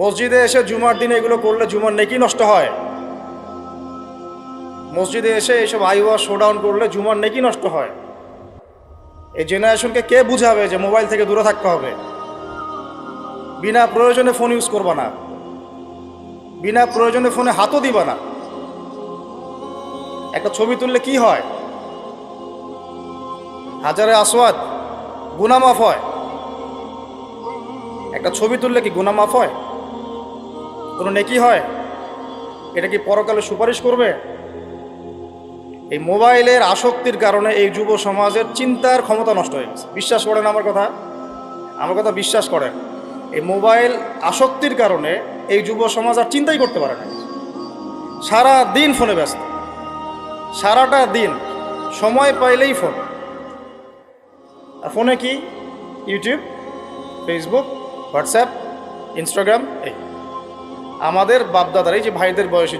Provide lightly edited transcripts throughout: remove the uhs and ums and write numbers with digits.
মসজিদে এসে জুমার দিনে এগুলো করলে জুমার নেকি নষ্ট হয়। মসজিদে এসে এইসব আইওয়া শোডাউন করলে জুমার নেকি নষ্ট হয়। এই জেনারেশনকে কে বুঝাবে যে মোবাইল থেকে দূরে থাকতে হবে? বিনা প্রয়োজনে ফোন ইউজ করবা না, বিনা প্রয়োজনে ফোনে হাতও দিবা না। একটা ছবি তুললে কি হয়? হাজারে আসওয়াদ, গুনাহ মাফ হয়। একটা ছবি তুললে কি গুনাহ মাফ হয়? কোনো নেকি হয়? এটা কি পরকালে সুপারিশ করবে? এই মোবাইলের আসক্তির কারণে এই যুব সমাজের চিন্তার ক্ষমতা নষ্ট হয়ে গেছে। বিশ্বাস করেন আমার কথা, আমার কথা বিশ্বাস করেন। এই মোবাইল আসক্তির কারণে এই যুব সমাজ আর চিন্তাই করতে পারে না। সারা দিন ফোনে ব্যস্ত, সারাটা দিন সময় পাইলেই ফোন। আর ফোনে কি? YouTube, Facebook, WhatsApp, Instagram. এই আমাদের বাপদাদার, এই যে ভাইদের বয়সী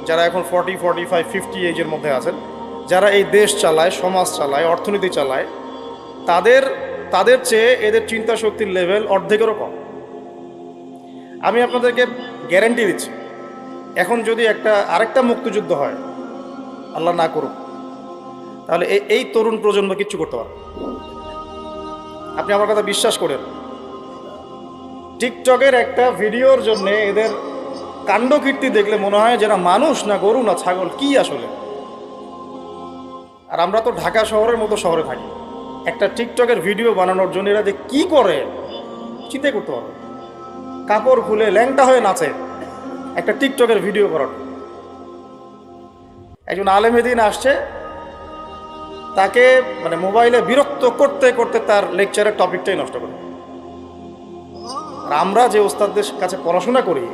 যারা এখন 40, 45, 50 এজের মধ্যে আছেন, যারা এই দেশ চালায়, সমাজ চালায়, অর্থনীতি চালায়, তাদের চেয়ে এদের চিন্তা শক্তির লেভেল অর্ধেকেরও কম। আমি আপনাদেরকে গ্যারান্টি দিচ্ছি, এখন যদি আরেকটা মুক্তিযুদ্ধ হয়, আল্লাহ না করুক, তাহলে এই তরুণ প্রজন্ম কিচ্ছু করতে পারবে। আপনি আমার কথা বিশ্বাস করেন। টিকটকের একটা ভিডিওর জন্য এদের কাণ্ডকীর্তি দেখলে মনে হয় যেন মানুষ না গরু না ছাগল, কি আসলে। আর আমরা তো ঢাকা শহরের মতো শহরে থাকি, একটা টিকটকের ভিডিও বানানোর জন্য এরা যে কি করে চিন্তা করতে পারবে। কাপড় খুলে ল্যাংটা হয়ে নাচে একটা টিকটকের ভিডিও করার। একজন আলেমেদিন আসছে, তাকে মানে মোবাইলে বিরক্ত করতে করতে তার লেকচারের টপিকটাই নষ্ট করে। আর আমরা যে ওস্তাদদের কাছে পড়াশোনা করি,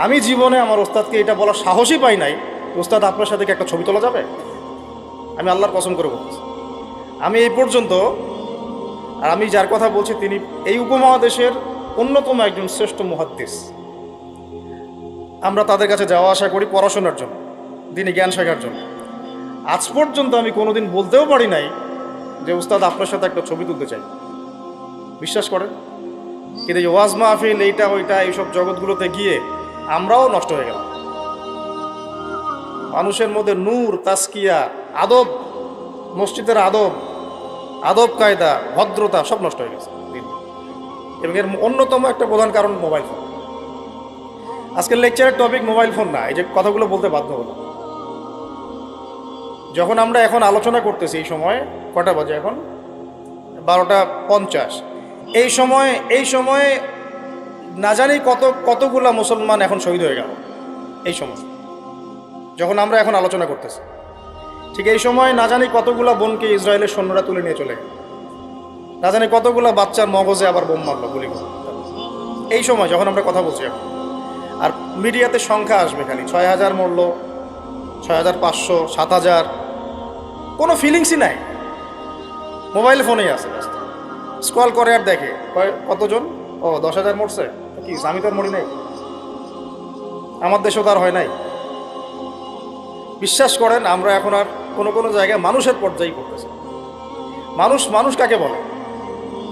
আমি জীবনে আমার ওস্তাদকে এটা বলার সাহসই পাই নাই, ওস্তাদ আপনার সাথে কি একটা ছবি তোলা যাবে? আমি আল্লাহর কসম করে বলছি, আমি এই পর্যন্ত, আর আমি যার কথা বলছি তিনি এই উপমহাদেশের অন্যতম একজন শ্রেষ্ঠ মুহাদ্দিস। আমরা তাদের কাছে যাওয়া আসা করি পড়াশোনার জন্য, দিনী জ্ঞান শেখার জন্য। আজ পর্যন্ত আমি কোনোদিন বলতেও পারি নাই যে উস্তাদ আপনার সাথে একটা ছবি তুলতে চাই। বিশ্বাস করেন। কিন্তু এই ওয়াজ মাহফিল, এইটা ওইটা, এইসব জগৎগুলোতে গিয়ে আমরাও নষ্ট হয়ে গেলাম। মানুষের মধ্যে নূর, তাসকিয়া, আদব, মসজিদের আদব কায়দা, ভদ্রতা সব নষ্ট হয়ে গেছে। এবং এর অন্যতম একটা প্রধান কারণ মোবাইল ফোন। আজকের লেকচারের টপিক মোবাইল ফোন না, এই যে কথাগুলো বলতে বাধ্য হলো। যখন আমরা এখন আলোচনা করতেছি, এই সময় কটা বাজে? এখন 12:50। এই সময়ে না জানি কতগুলা মুসলমান এখন শহীদ হয়ে গেল। এই সময় যখন আমরা এখন আলোচনা করতেছি, ঠিক এই সময় না জানি কতগুলা বোনকে ইসরায়েলের সৈন্যরা তুলে নিয়ে চলে গেল। না জানি কতগুলা বাচ্চার মগজে আবার বোম মারলো, গুলি করলো। এই সময় যখন আমরা কথা বলছি এখন, আর মিডিয়াতে সংখ্যা আসবে খালি 6,000 মরলো, 6,500, 7,000, কোনো ফিলিংসই নাই। মোবাইল ফোনেই আছে, স্ক্রল করে আর দেখে কতজন, 10,000 মরছে, কি আমি তো আর মরি নাই, আমার দেশেও তো আর হয় নাই। বিশ্বাস করেন, আমরা এখন আর কোনো জায়গায় মানুষের পর্যায়ে করতেছি। মানুষ কাকে বলে?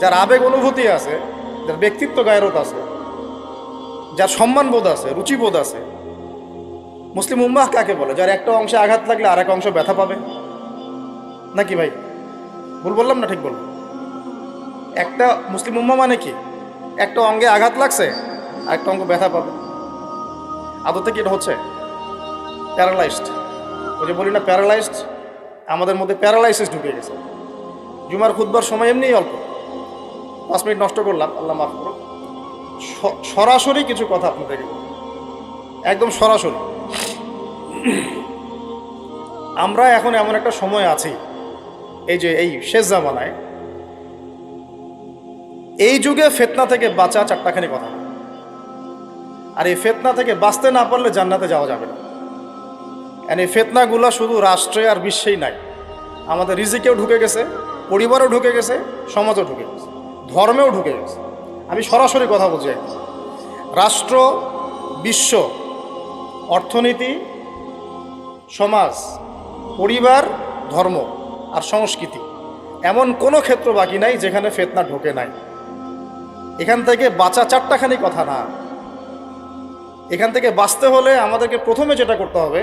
যার আবেগ অনুভূতি আছে, যার ব্যক্তিত্ব গায়রত আছে, যার সম্মানবোধ আছে, রুচিবোধ আছে। মুসলিম উম্মাহ কাকে বলে? যার একটা অংশে আঘাত লাগলে আর এক অংশ ব্যথা পাবে, নাকি ভাই? ভুল বললাম না ঠিক বললাম? একটা মুসলিম উম্মাহ মানে কি? একটা অঙ্গে আঘাত লাগছে আর একটা অঙ্গ ব্যথা পাবে। আদতে কি এটা হচ্ছে? প্যারালাইজড। ওই যে বলি না প্যারালাইজড, আমাদের মধ্যে প্যারালাইসিস ঢুকে গেছে। জুমার খুতবার সময় এমনি অল্প 5 মিনিট নষ্ট করলাম, আল্লাহ মাফ করো। সরাসরি কিছু কথা আপনাদেরকে একদম সরাসরি। আমরা এখন এমন একটা সময় আছি, এই যে এই শেষ জামানায়, এই যুগে ফিতনা থেকে বাঁচা 4টাখানি কথা। আর এই ফিতনা থেকে বাঁচতে না পারলে জান্নাতে যাওয়া যাবে না। আর এই ফিতনাগুলো শুধু রাষ্ট্রে আর বিশ্বেই নাই, আমাদের রিজিকেও ঢুকে গেছে, পরিবারেও ঢুকে গেছে, সমাজও ঢুকে গেছে, ধর্মেও ঢুকে গেছে। আমি সরাসরি কথা বলছি, রাষ্ট্র, বিশ্ব, অর্থনীতি, সমাজ, পরিবার, ধর্ম আর সংস্কৃতি, এমন কোনো ক্ষেত্র বাকি নাই যেখানে ফিতনা ঢোকে নাই। এখান থেকে বাঁচা 4টাখানি কথা না, এখান থেকে বাঁচতে হলে আমাদেরকে প্রথমে যেটা করতে হবে,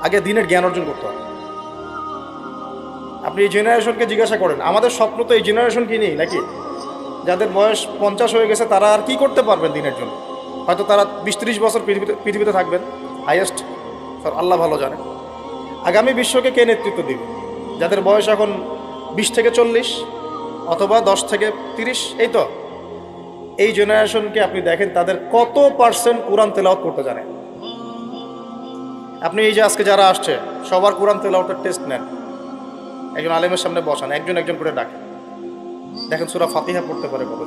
আগে দিনের জ্ঞান অর্জন করতে হবে। আপনি এই জেনারেশনকে জিজ্ঞাসা করেন, আমাদের স্বপ্ন তো এই জেনারেশন কি নেই নাকি? যাদের বয়স 50 হয়ে গেছে তারা আর কি করতে পারবেন দিনের জন্য? হয়তো তারা 20-30 বছর পৃথিবীতে থাকবেন হাইয়েস্ট, আল্লাহ ভালো জানে। আগামী বিশ্বকে কে নেতৃত্ব দিবে? যাদের বয়স এখন 20 থেকে 40 অথবা 10 থেকে 30, এই তো এই জেনারেশনকে আপনি দেখেন তাদের কত পার্সেন্ট কোরআন তেলাওয়াত করতে জানে। আপনি এই যে আজকে যারা আসছে সবার কোরআন তেলাওয়াতের টেস্ট নেন, একজন আলেমের সামনে বসান, একজন একজন করে ডাকেন, দেখেন সূরা ফাতিহা পড়তে পারে কত।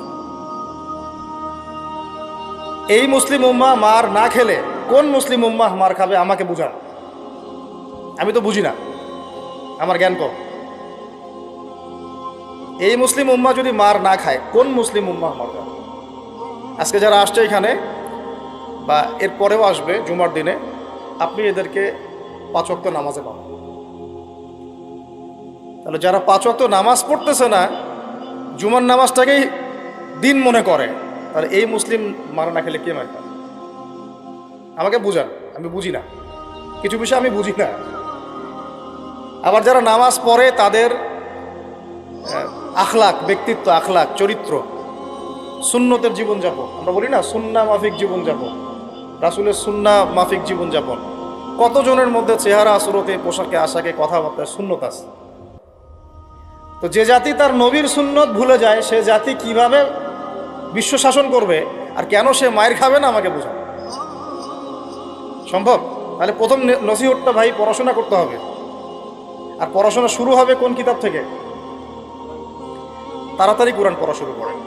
এই মুসলিম উম্মাহ মার না খেলে কোন মুসলিম উম্মাহ মার খাবে আমাকে বুঝান, আমি তো বুঝি না, আমার জ্ঞান কম। এই মুসলিম উম্মাহ যদি মার না খায় কোন মুসলিম উম্মাহ মার খাবে? আজকে যারা আসছে এখানে বা এর পরেও আসবে জুমার দিনে, আপনি এদেরকে 5 ওয়াক্ত নামাজে পাবেন। তাহলে যারা 5 ওয়াক্ত নামাজ পড়তেছে না, জুমার নামাজটাকেই দিন মনে করে, তাহলে এই মুসলিম মার না খেলে কে মার খাবে? আমাকে বুঝান, আমি বুঝি না, কিছু বিষয় আমি বুঝি না। আবার যারা নামাজ পড়ে তাদের আখলাক, ব্যক্তিত্ব, আখলাক, চরিত্র, সুন্নতের জীবনযাপন, আমরা বলি না সুন্নাহ মাফিক জীবনযাপন, রাসূলের সুন্নাহ মাফিক জীবনযাপন, কতজনের মধ্যে চেহারা, সুরতে, পোশাকে, আশাকে, কথাবার্তায় সুন্নত আছে। তো যে জাতি তার নবীর সুন্নত ভুলে যায়, সে জাতি কিভাবে বিশ্ব শাসন করবে আর কেন সে মায়ের খাবে না আমাকে বোঝান সম্ভব? তাহলে প্রথম নসিহতটা ভাই, পড়াশোনা করতে হবে। আর পড়াশোনা শুরু হবে কোন কিতাব থেকে? তাড়াতাড়ি কোরআন পড়া শুরু করেন,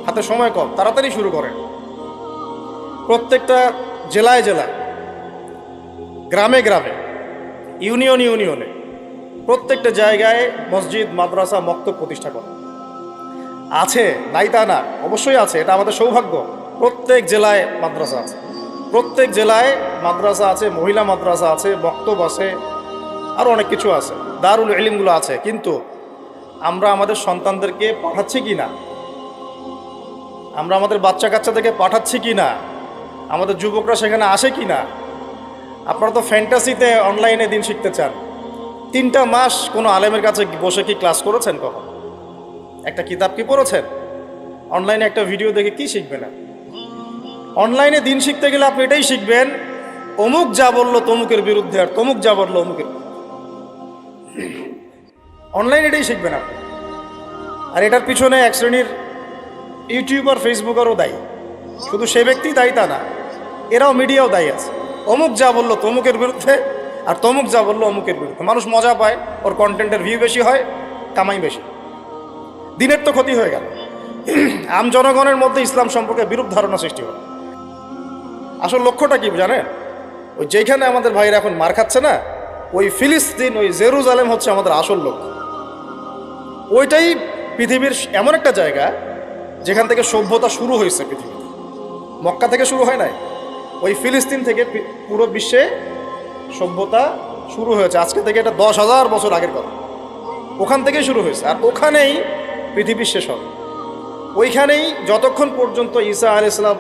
হাতে সময় কম, তাড়াতাড়ি শুরু করেন। প্রত্যেকটা জেলায় জেলায়, গ্রামে গ্রামে, ইউনিয়নে, প্রত্যেকটা জায়গায় মসজিদ, মাদ্রাসা, মক্তব প্রতিষ্ঠা করেন। আছে, নাই তা না, অবশ্যই আছে, এটা আমাদের সৌভাগ্য। প্রত্যেক জেলায় মাদ্রাসা আছে, প্রত্যেক জেলায় মাদ্রাসা আছে, মহিলা মাদ্রাসা আছে, মক্তব আছে, আরও অনেক কিছু আছে, দারুল ইলমগুলো আছে। কিন্তু আমরা আমাদের সন্তানদেরকে পাঠাচ্ছি কি না? আমরা আমাদের বাচ্চা কাচ্চাদেরকে পাঠাচ্ছি কি না? আমাদের যুবকরা সেখানে আসে কি না? আপনারা তো ফ্যান্টাসিতে অনলাইনে দিন শিখতে চান। 3টা মাস কোনো আলেমের কাছে বসে কি ক্লাস করেছেন? কখন একটা কিতাব কি পড়েছেন? অনলাইনে একটা ভিডিও দেখে কি শিখবে না? অনলাইনে দিন শিখতে গেলে আপনি এটাই শিখবেন, অমুক যা বললো তমুকের বিরুদ্ধে, আর তমুক যা বললো অমুকের। অনলাইনে এটাই শিখবেন আপনি। আর এটার পিছনে এক শ্রেণীর ইউটিউবার, ফেসবুকারও দায়ী। শুধু সে ব্যক্তি দায়ী তা না, এরাও, মিডিয়াও দায়ী আছে। অমুক যা বললো তমুকের বিরুদ্ধে, আর তমুক যা বললো অমুকের বিরুদ্ধে। মানুষ মজা পায়, ওর কন্টেন্টের ভিউ বেশি হয়, কামাই বেশি, দিনের তো ক্ষতি হয়ে গেল। আম জনগণের মধ্যে ইসলাম সম্পর্কে বিরূপ ধারণা সৃষ্টি হয়। আসল লক্ষ্যটা কি জানেন? ওই যেখানে আমাদের ভাইরা এখন মার খাচ্ছে না, ওই ফিলিস্তিন, ওই জেরুজালেম হচ্ছে আমাদের আসল লক্ষ্য। ওইটাই পৃথিবীর এমন একটা জায়গা যেখান থেকে সভ্যতা শুরু হয়েছে। পৃথিবীতে মক্কা থেকে শুরু হয় নাই, ওই ফিলিস্তিন থেকে পুরো বিশ্বে সভ্যতা শুরু হয়েছে। আজকে থেকে এটা 10,000 বছর আগের কথা, ওখান থেকেই শুরু হয়েছে। আর ওখানেই পৃথিবীর শেষ হবে। ওইখানেই যতক্ষণ পর্যন্ত ঈসা আলাইহিস সালাম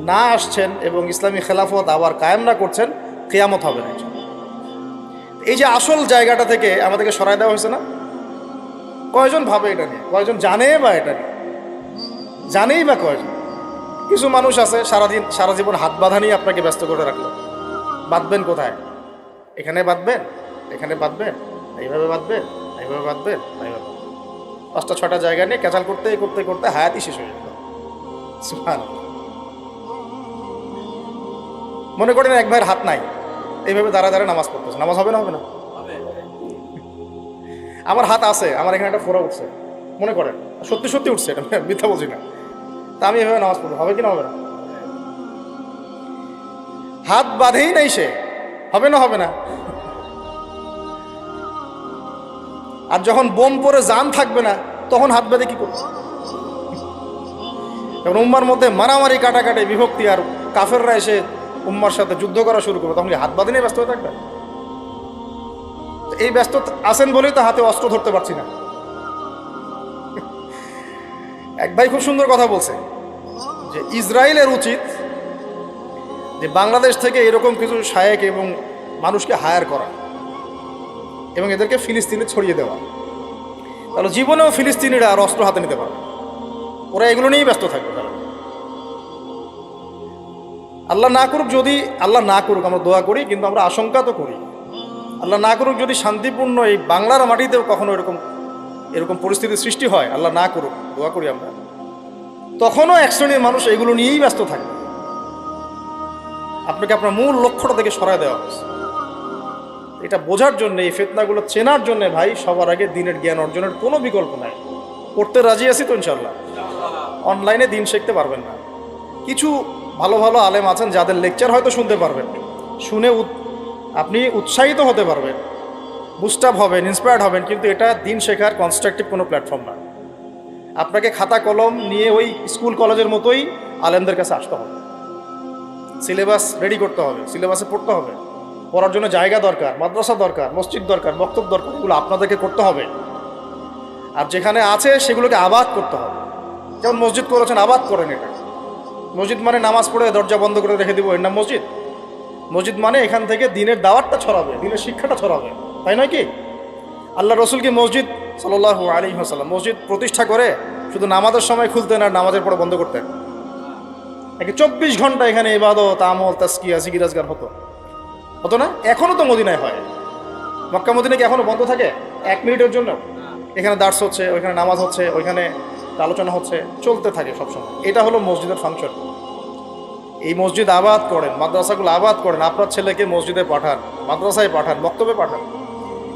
না আসছেন এবং ইসলামী খেলাফত আবার কায়েম না করছেন, কিয়ামত হবে না। এই যে আসল জায়গাটা থেকে আমাদেরকে সরাই দেওয়া হয়েছে না? কয়জন ভাবে এটা নিয়ে? কয়জন জানে বা এটা নিয়ে? জানেই বা কয়জন? কিছু মানুষ আছে সারা জীবন হাত বাঁধা নিয়ে আপনাকে ব্যস্ত করে রাখলো। বাঁধবেন কোথায়? এখানে বাঁধবেন, এখানে বাঁধবেন, এইভাবে বাঁধবেন, এইভাবে বাঁধবেন, এইভাবে 5টা-6টা জায়গা নিয়ে ক্যাচাল করতে করতে করতে হায়াতই শেষ হয়ে যেত। সুবহানাল্লাহ। মনে করেন এক ভাইয়ের হাত নাই, এইভাবে দাঁড়া দাঁড়া নামাজ পড়তেছে, নামাজ হবে না? হবে না? আমার হাত আছে, আমার এখানে একটা ফোড়া উঠছে, মনে করেন সত্যি সত্যি উঠছে, এটা মিথ্যা বলছি না, তা আমি এভাবে নামাজ পড়বো, হবে কি না? হবে না? হাত বাঁধেই নাই সে, হবে না? হবে না? আর যখন বোম পরে জান থাকবে না, তখন হাত বাঁধে কি করবে? যখন উম্মার মধ্যে মারামারি, কাটাকাটি, বিভক্তি, আর কাফেররা এসে উম্মার সাথে যুদ্ধ করা শুরু করবে, তখন হাত বাঁধে নিয়ে ব্যস্ত হয়ে থাকবে। এই ব্যস্ত আছেন বলেই তো হাতে অস্ত্র ধরতে পারছি না। এক ভাই খুব সুন্দর কথা বলছে যে ইসরায়েলের উচিত যে বাংলাদেশ থেকে এরকম কিছু শায়েক এবং মানুষকে হায়ার করা এবং এদেরকে ফিলিস্তিনে ছড়িয়ে দেওয়া, তাহলে জীবনেও ফিলিস্তিনিরা আর অস্ত্র হাতে নিতে পারবে, ওরা এগুলো নিয়েই ব্যস্ত থাকবে। তারা আল্লাহ না করুক, যদি আল্লাহ না করুক, আমরা দোয়া করি কিন্তু আমরা আশঙ্কা তো করি, আল্লাহ না করুক যদি শান্তিপূর্ণ এই বাংলার মাটিতেও কখনো এরকম পরিস্থিতির সৃষ্টি হয়, আল্লাহ না করুক, দোয়া করি আমরা, তখনও এক শ্রেণীর মানুষ এগুলো নিয়েই ব্যস্ত থাকবে। আপনাকে আপনার মূল লক্ষ্যটা থেকে সরায় দেওয়া হয়েছে। এটা বোঝার জন্য, এই ফিতনাগুলো চেনার জন্য ভাই সবার আগে দিনের জ্ঞান অর্জনের কোনো বিকল্প নাই। পড়তে রাজি আছি তো ইনশাল্লাহ। অনলাইনে দিন শিখতে পারবেন না, কিছু ভালো ভালো আলেম আছেন যাদের লেকচার হয়তো শুনতে পারবেন, শুনে আপনি উৎসাহিত হতে পারবেন, বুস্ট আপ হবেন, ইন্সপায়ার্ড হবেন, কিন্তু এটা দিন শেখার কনস্ট্রাকটিভ কোনো প্ল্যাটফর্ম না। আপনাকে খাতা কলম নিয়ে ওই স্কুল কলেজের মতোই আলেমদের কাছে আসতে হবে, সিলেবাস রেডি করতে হবে, সিলেবাসে পড়তে হবে, পড়ার জন্য জায়গা দরকার, মাদ্রাসা দরকার, মসজিদ দরকার, বক্তব্য দরকার, এগুলো আপনাদেরকে করতে হবে। আর যেখানে আছে সেগুলোকে আবাদ করতে হবে। যেমন মসজিদ করেছেন, আবাদ করেন। এটা মসজিদ মানে নামাজ পড়ে দরজা বন্ধ করে রেখে দিব এর নাম মসজিদ? মসজিদ মানে এখান থেকে দিনের দাওয়াতটা ছড়াবে, দিনের শিক্ষাটা ছড়াবে, তাই নয় কি? আল্লাহ রসুল কি মসজিদ সাল্লাল্লাহু আলাইহি ওয়াসাল্লাম মসজিদ প্রতিষ্ঠা করে শুধু নামাজের সময় খুলতেন আর নামাজের পরে বন্ধ করতেন? নাকি 24 ঘন্টা এখানে ইবাদত, আমল, তাজকিয়া, জিকির আজকার হতো না? এখনো তো মদিনায় হয়। মক্কা মদিনা কি এখনো বন্ধ থাকে 1 মিনিটের জন্য? এখানে দার্স হচ্ছে, ওইখানে নামাজ হচ্ছে, ওইখানে আলোচনা হচ্ছে, চলতে থাকে সবসময়। এটা হলো মসজিদের ফাংশন। এই মসজিদ আবাদ করেন, মাদ্রাসাগুলো আবাদ করেন, আপনার ছেলেকে মসজিদে পাঠান, মাদ্রাসায় পাঠান, বক্তব্যে পাঠান।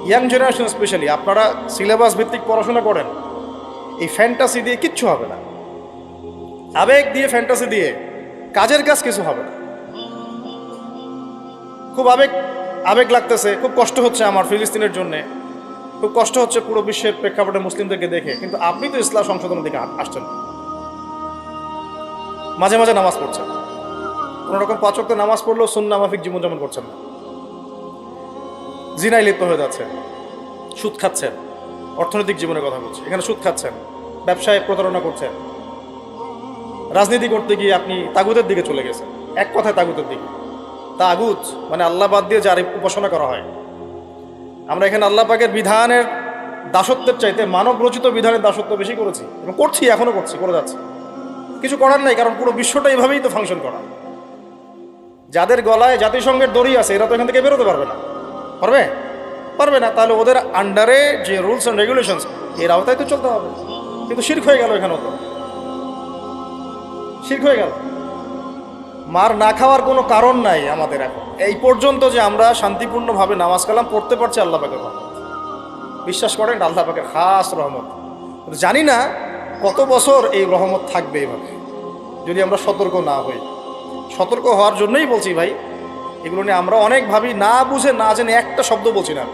ইয়াং জেনারেশন স্পেশালি আপনারা সিলেবাস ভিত্তিক পড়াশোনা করেন। এই ফ্যান্টাসি দিয়ে কিচ্ছু হবে না, আবেগ দিয়ে, ফ্যান্টাসি দিয়ে কাজের কাজ কিছু হবে না। খুব আবেগ লাগতেছে, খুব কষ্ট হচ্ছে আমার ফিলিস্তিনের জন্যে, খুব কষ্ট হচ্ছে পুরো বিশ্বের প্রেক্ষাপটে মুসলিমদেরকে দেখে, কিন্তু আপনি তো ইসলাম সংশোধনের দিকে আসছেন, মাঝে মাঝে নামাজ পড়ছেন, কোনো রকম 5 ওয়াক্ত নামাজ পড়লেও সুন্নাহ মাফিক জীবনযাপন করছেন না, জিনায় লিপ্ত হয়ে যাচ্ছেন, সুদ খাচ্ছেন, অর্থনৈতিক জীবনের কথা বলছি, এখানে সুদ খাচ্ছেন, ব্যবসায় প্রতারণা করছেন, রাজনীতি করতে গিয়ে আপনি তাগুতের দিকে চলে গেছেন। এক কথায় তাগুতের দিকে। তাগুত মানে আল্লাহ বাদ দিয়ে যার উপাসনা করা হয়। আমরা এখানে আল্লাহ পাকের বিধানের দাসত্বের চাইতে মানব রচিত বিধানের দাসত্ব বেশি করেছি এবং করছি, এখনো করছি, করে যাচ্ছি। কিছু করার নাই, কারণ পুরো বিশ্বটা এইভাবেই তো ফাংশন করা। যাদের গলায় জাতিসংঘের দড়ি আছে এরা তো এখান থেকে বেরোতে পারবে না। পারবে না। তাহলে ওদের আন্ডারে যে রুলস অ্যান্ড রেগুলেশনস এর আওতায় তো চলতে হবে। কিন্তু শিরক হয়ে গেল, এখানেও তো শিরক হয়ে গেল। মার না খাওয়ার কোনো কারণ নাই আমাদের এখন এই পর্যন্ত যে আমরা শান্তিপূর্ণভাবে নামাজ কালাম পড়তে পারছি আল্লাহ পাকের রহমত। বিশ্বাস করেন, আল্লাহ পাকের খাস রহমত। জানি না কত বছর এই রহমত থাকবে এইভাবে যদি আমরা সতর্ক না হই। সতর্ক হওয়ার জন্যই বলছি ভাই, এগুলো নিয়ে আমরা অনেক ভাবি, না বুঝে না জেনে একটা শব্দ বলছি না।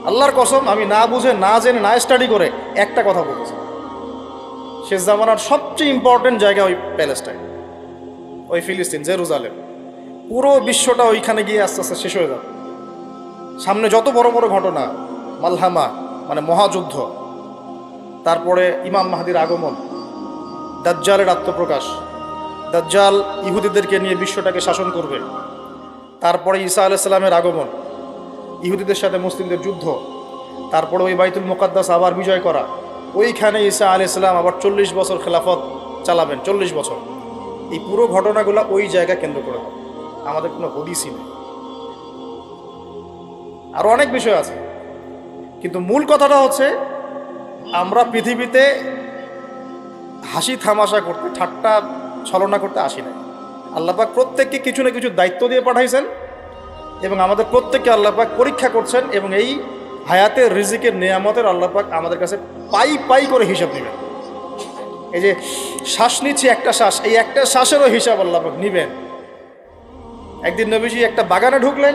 আল্লাহর কসম, আমি না বুঝে না জেনে না স্টাডি করে একটা কথা বলছি। শেষ জামানার সবচেয়ে ইম্পর্টেন্ট জায়গা ওই প্যালেস্টাইন, ওই ফিলিস্তিন, জেরুজালেম। পুরো বিশ্বটা ওইখানে গিয়ে আস্তে আস্তে শেষ হয়ে যাবে। সামনে যত বড় বড় ঘটনা, মালহামা মানে মহাযুদ্ধ, তারপরে ইমাম মাহদির আগমন, দাজ্জালের আত্মপ্রকাশ, দাজ্জাল ইহুদিদেরকে নিয়ে বিশ্বটাকে শাসন করবে, তারপরে ঈসা আলাইহিস সালামের আগমন, ইহুদিদের সাথে মুসলিমদের যুদ্ধ, তারপরে ওই বাইতুল মুকাদ্দাস আবার বিজয় করা, ওইখানে ঈসা আলাইহিস সালাম আবার 40 বছর খেলাফত চালাবেন, 40 বছর। এই পুরো ঘটনাগুলো ওই জায়গা কেন্দ্র করে হবে। আমাদের কোনো হদিসই নেই। আরও অনেক বিষয় আছে, কিন্তু মূল কথাটা হচ্ছে আমরা পৃথিবীতে হাসি থামাশা করতে, ঠাট্টা ছলনা করতে আসি না। আল্লাহ পাক প্রত্যেককে কিছু না কিছু দায়িত্ব দিয়ে পাঠাইছেন এবং আমাদের প্রত্যেককে আল্লাহ পাক পরীক্ষা করছেন, এবং এই হায়াতের রিজিকের নেয়ামতের আল্লাহ পাক আমাদের কাছে পাই করে হিসাব নেবেন। এই যে শ্বাস নিচ্ছি একটা শ্বাস, এই একটা শ্বাসেরও হিসাব আল্লাহ পাক নেবেন। একদিন নবীজি একটা বাগানে ঢুকলেন,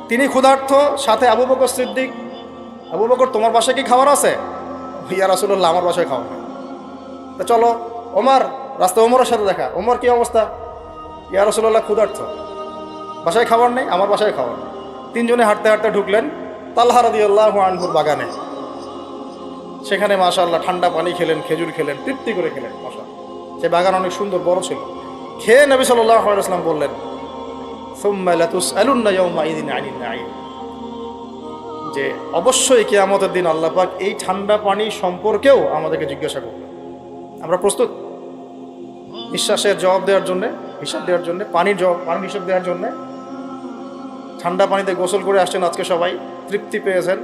তিনি ক্ষুধার্ত, সাথে আবু বকর সিদ্দিক। আবু বকর, তোমার বাসায় কি খাবার আছে? ইয়া রাসূলুল্লাহ, আমার বাসায় খাওয়া নেই। তা চলো। ওমর, রাস্তায় ওমরের সাথে দেখা। ওমর, কি অবস্থা? ইয়া রাসূলুল্লাহ, ক্ষুধার্ত, বাসায় খাবার নেই, আমার বাসায় খাবার নেই। তিনজনে হাঁটতে হাঁটতে ঢুকলেন তালহা রাদিয়াল্লাহু আনহুর বাগানে। সেখানে মাশাআল্লাহ ঠান্ডা পানি খেলেন, খেজুর খেলেন, তৃপ্তি করে খেলেন। মাশাআল্লাহ, সে বাগান অনেক সুন্দর বড় ছিল। খেয়ে নবী সাল্লাল্লাহু আলাইহি ওয়াসাল্লাম বললেন, সুম্মা লাতুসআলুন্না ইয়াওমাইযিন আনিন নাঈম, যে অবশ্যই কিয়ামতের দিন আল্লাহ পাক এই ঠান্ডা পানি সম্পর্কেও আমাদেরকে জিজ্ঞাসা করবেন। আমরা প্রস্তুত নিঃশ্বাসের জবাব দেওয়ার জন্য, হিসাব দেওয়ার জন্য, পানির হিসাব দেওয়ার জন্য? ঠান্ডা পানিতে গোসল করে আসছেন আজকে, সবাই তৃপ্তি পেয়েছেন।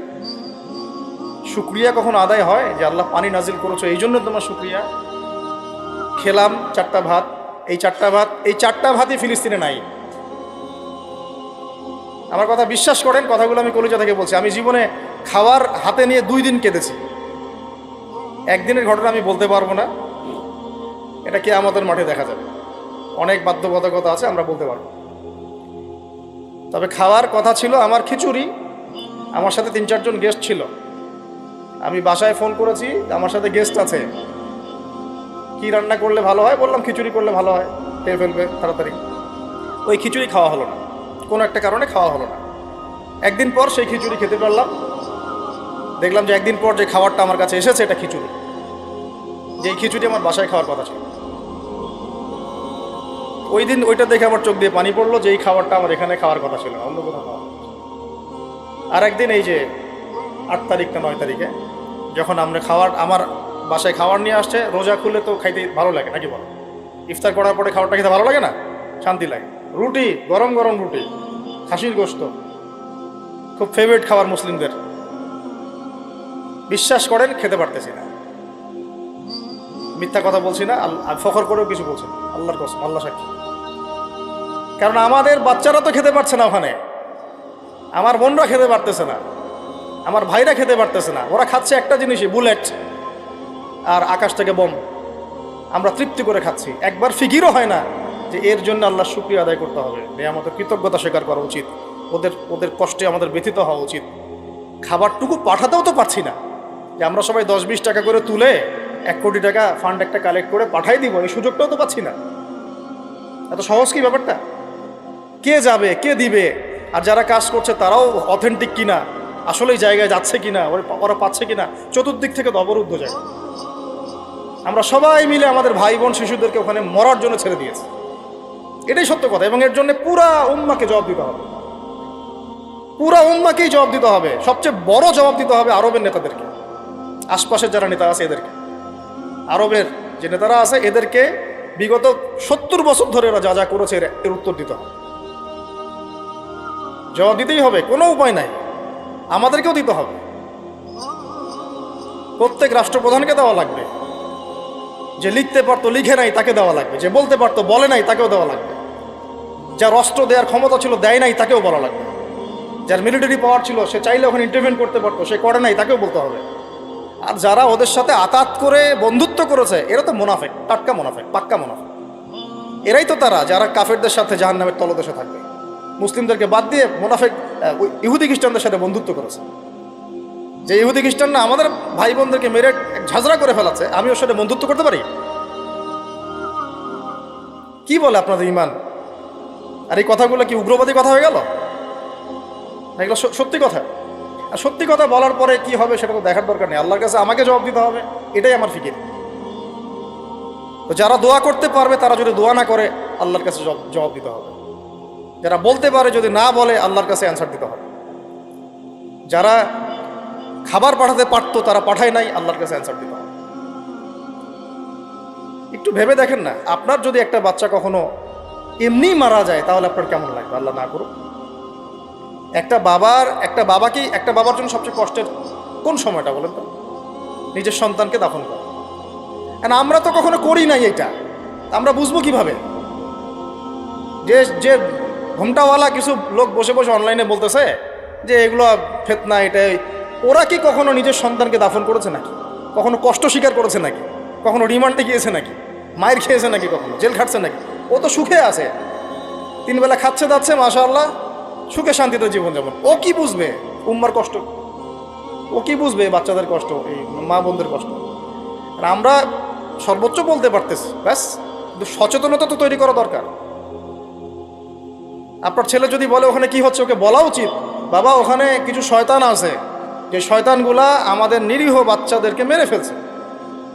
শুকরিয়া কখন আদায় হয় যে আল্লাহ পানি নাজিল করেছো, এই জন্য তোমার শুকরিয়া? খেলাম 4টা ভাত, এই 4টা ভাতই ফিলিস্তিনে নাই। আমার কথা বিশ্বাস করেন, কথাগুলো আমি কলিজা থেকে বলছি। আমি জীবনে খাবার হাতে নিয়ে 2 দিন কেঁদেছি। একদিনের ঘটনা আমি বলতে পারবো না, এটা কিয়ামতের মাঠে দেখা যাবে। অনেক বাধ্যবাধকতা আছে, আমরা বলতে পারবো। তবে খাওয়ার কথা ছিল আমার খিচুড়ি। আমার সাথে 3-4 জন গেস্ট ছিল। আমি বাসায় ফোন করেছি, আমার সাথে গেস্ট আছে, কি রান্না করলে ভালো হয়? বললাম খিচুড়ি করলে ভালো হয়, খেয়ে ফেলবে তাড়াতাড়ি। ওই খিচুড়ি খাওয়া হলো না, কোনো একটা কারণে খাওয়া হলো না। একদিন পর সেই খিচুড়ি খেতে পারলাম। দেখলাম যে একদিন পর যে খাবারটা আমার কাছে এসেছে এটা খিচুড়ি, যেই খিচুড়ি আমার বাসায় খাওয়ার কথা ছিল। ওই দিন ওইটা দেখে আমার চোখ দিয়ে পানি পড়লো, যে এই খাবারটা আমার এখানে খাওয়ার কথা ছিল, অন্য কোথাও খাওয়া। আর একদিন এই যে 8 তারিখ না 9 তারিখে যখন আমরা আমার বাসায় খাবার নিয়ে আসছে, রোজা খুলে তো খাইতে ভালো লাগে নাকি বলো? ইফতার করার পরে খাবারটা খেতে ভালো লাগে না? শান্তি লাগে। রুটি, গরম গরম রুটি, খাসির গোশত, খুব ফেভারিট খাবার মুসলিমদের। বিশ্বাস করেন খেতে পারতেছি না, মিথ্যা কথা বলছি না, ফখর করেও কিছু বলছি না, আল্লাহর কসম, আল্লাহ সাক্ষী। কারণ আমাদের বাচ্চারা তো খেতে পারছে না ওখানে, আমার বোনরা খেতে পারতেছে না, আমার ভাইরা খেতে পারতেছে না। ওরা খাচ্ছে একটা জিনিসই, বুলেট আর আকাশ থেকে বম। আমরা তৃপ্তি করে খাচ্ছি, একবার ফিকিরও হয় না যে এর জন্য আল্লাহ শুকরিয়া আদায় করতে হবে, আমাদের কৃতজ্ঞতা স্বীকার করা উচিত, ওদের কষ্টে আমাদের ব্যথিত হওয়া উচিত। খাবারটুকু পাঠাতেও তো পারছি না, যে আমরা সবাই 10-20 টাকা করে তুলে 1 কোটি টাকা ফান্ড একটা কালেক্ট করে পাঠাই দিব, এই সুযোগটাও তো পাচ্ছি না। এত সহজ কি ব্যাপারটা? কে যাবে, কে দিবে? আর যারা কাজ করছে তারাও অথেন্টিক কিনা, আসলেই জায়গায় যাচ্ছে কিনা, ওরা পাচ্ছে কিনা, চতুর্দিক থেকে তো অবরুদ্ধ জায়গা। আমরা সবাই মিলে আমাদের ভাই বোন শিশুদেরকে ওখানে মরার জন্য ছেড়ে দিয়েছি, এটাই সত্য কথা। এবং এর জন্য পুরা উম্মাকে জবাব দিতে হবে, পুরা উম্মাকেই জবাব দিতে হবে। সবচেয়ে বড় জবাব দিতে হবে আরবের নেতাদেরকে, আশপাশের যারা নেতা আছে এদেরকে। আরবের যে নেতারা আছে এদেরকে বিগত 70 বছর ধরে এরা যা যা করেছে এর উত্তর দিতে হবে, জবাব দিতেই হবে, কোনো উপায় নাই। আমাদেরকেও দিতে হবে, প্রত্যেক রাষ্ট্রপ্রধানকে দেওয়া লাগবে। যে লিখতে পারতো লিখে নাই তাকে দেওয়া লাগবে, যে বলতে পারতো বলে নাই তাকেও দেওয়া লাগবে, যার অস্ত্র দেওয়ার ক্ষমতা ছিল দেয় নাই তাকেও বলা লাগবে, যার মিলিটারি পাওয়ার ছিল সে চাইলে ওখানে ইন্টারভেন করতে পারতো, সে করে নাই তাকেও বলতে হবে। আর যারা ওদের সাথে আতাত করে বন্ধুত্ব করেছে এরা তো মুনাফিক, টাটকা মুনাফিক, পাক্কা মুনাফিক। এরাই তো তারা যারা কাফেরদের সাথে জাহান্নামের তলদেশে থাকবে। মুসলিমদেরকে বাদ দিয়ে মুনাফিক ইহুদি খ্রিস্টানদের সাথে বন্ধুত্ব করেছে। যে ইহুদি খ্রিস্টানরা আমাদের ভাই বোনদেরকে মেরে ঝাঁঝরা করে ফেলাচ্ছে, আমি ওর সাথে বন্ধুত্ব করতে পারি? কি বলে আপনাদের ইমান? আর এই কথাগুলো কি উগ্রবাদী কথা হয়ে গেল? এগুলো সত্যি কথা। আর সত্যি কথা বলার পরে কি হবে সেটা তো দেখার দরকার নেই, আল্লাহর কাছে আমাকে জবাব দিতে হবে, এটাই আমার ফিকির। তো যারা দোয়া করতে পারবে তারা যদি দোয়া না করে আল্লাহর কাছে জবাব দিতে হবে। যারা বলতে পারে যদি না বলে আল্লাহর কাছে অ্যান্সার দিতে হবে। যারা খাবার পাঠাতে পারতো তারা পাঠায় নাই, আল্লাহর কাছে অ্যান্সার দিতে হবে। একটু ভেবে দেখেন না, আপনার যদি একটা বাচ্চা কখনো এমনি মারা যায় তাহলে আপনার কেমন লাগবে? আল্লাহ না করুক। একটা বাবার জন্য সবচেয়ে কষ্টের কোন সময়টা বলেন তো? নিজের সন্তানকে দাফন করা। আমরা তো কখনো করি নাই এটা, আমরা বুঝবো কিভাবে? যে ঘুমটাওয়ালা কিছু লোক বসে বসে অনলাইনে বলতেছে যে এগুলো ফিতনা, এটাই, ওরা কি কখনো নিজের সন্তানকে দাফন করেছে নাকি? কখনো কষ্ট স্বীকার করেছে নাকি? কখনো রিমান্ডে গিয়েছে নাকি? মায়ের খেয়েছে নাকি? কখনো জেল খাটছে নাকি? ও তো সুখে আছে, 3 বেলা খাচ্ছে যাচ্ছে, মাশাআল্লাহ, সুখে শান্তিতে জীবনযাপন। ও কি বুঝবে উম্মার কষ্ট? ও কি বুঝবে বাচ্চাদের কষ্ট, এই মা বোনদের কষ্ট? আর আমরা সর্বোচ্চ বলতে পারতেছি, ব্যাস। কিন্তু সচেতনতা তো তৈরি করা দরকার। আপনার ছেলে যদি বলে ওখানে কি হচ্ছে, ওকে বলা উচিত, বাবা ওখানে কিছু শয়তান আছে, যে শয়তানগুলা আমাদের নিরীহ বাচ্চাদেরকে মেরে ফেলছে।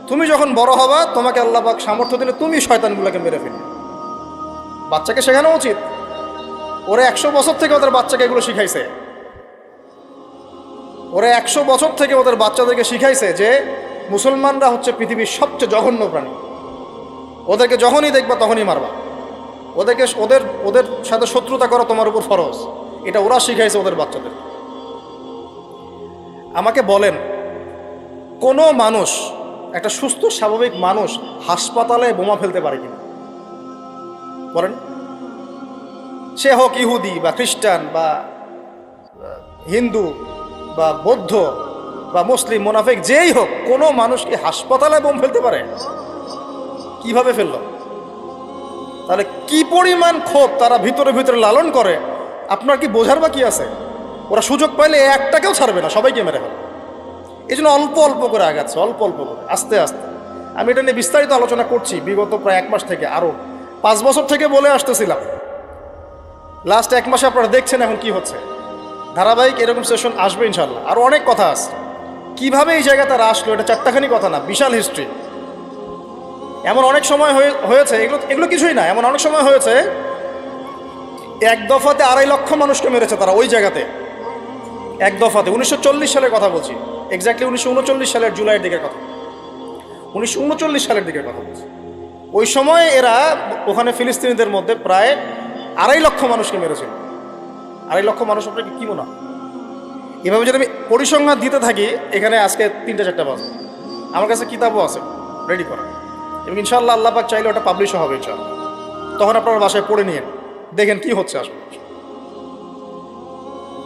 তুমি যখন বড় হবা তোমাকে আল্লাহ পাক সামর্থ্য দিলে তুমি শয়তানগুলোকে মেরে ফেলবে। বাচ্চাকে শেখানো উচিত। ওরা 100 বছর থেকে ওদের বাচ্চাকে এগুলো শিখাইছে। ওরা 100 বছর থেকে ওদের বাচ্চাদেরকে শিখাইছে যে মুসলমানরা হচ্ছে পৃথিবীর সবচেয়ে জঘন্য প্রাণী। ওদেরকে যখনই দেখবা তখনই মারবা, ওদেরকে ওদের ওদের সাথে শত্রুতা করা তোমার উপর ফরজ। এটা ওরা শিখাইছে ওদের বাচ্চাদের। আমাকে বলেন, কোনো মানুষ, একটা সুস্থ স্বাভাবিক মানুষ হাসপাতালে বোমা ফেলতে পারে কিনা বলেন? সে হোক ইহুদি বা খ্রিস্টান বা হিন্দু বা বৌদ্ধ বা মুসলিম মুনাফিক, যেই হোক, কোনো মানুষ কি হাসপাতালে বোম ফেলতে পারে? কিভাবে ফেলল? তাহলে কি পরিমাণ ক্ষোভ তারা ভিতরে ভিতরে লালন করে, আপনার কি বোঝার বাকি আছে? ওরা সুযোগ পাইলে একটাকেও ছাড়বে না, সবাইকে মেরে ফেলে। এই জন্য অল্প অল্প করে আগাচ্ছে, অল্প অল্প করে, আস্তে আস্তে। আমি এটা নিয়ে বিস্তারিত আলোচনা করছি বিগত প্রায় 1 মাস থেকে, আরও 5 বছর থেকে বলে আসতেছিলাম। লাস্ট 1 মাসে আপনারা দেখছেন এখন কি হচ্ছে। ধারাবাহিক এরকম সেশন আসবে ইনশাল্লাহ। আরও অনেক কথা আছে, কিভাবে এই জায়গা তারা আসলো, এটা চারটাখানি কথা না, বিশাল হিস্ট্রি। এমন অনেক সময় হয়েছে, এগুলো কিছুই না, এমন অনেক সময় হয়েছে 1 দফাতে 2.5 লক্ষ মানুষকে মেরেছে তারা ওই জায়গাতে, 1 দফাতে। 1940 সালের কথা বলছি, এক্স্যাক্টলি 1939 সালের জুলাইয়ের দিকের কথা, 1939 সালের দিকের কথা বলছি। ওই সময় এরা ওখানে ফিলিস্তিনিদের মধ্যে প্রায় 2.5 লক্ষ মানুষকে মেরেছিল। 2.5 লক্ষ মানুষ, আপনাকে কি মনে হয়? এভাবে যদি আমি পরিসংখ্যান দিতে থাকি, এখানে আজকে 3-4টা বাজে। আমার কাছে কিতাবও আছে রেডি করা, এবং ইনশাআল্লাহ আল্লাহ পাক চাইলে ওটা পাবলিশও হবে ইনশাআল্লাহ। তখন আপনারা বাসায় পড়ে নিয়েন, দেখেন কি হচ্ছে আসলে।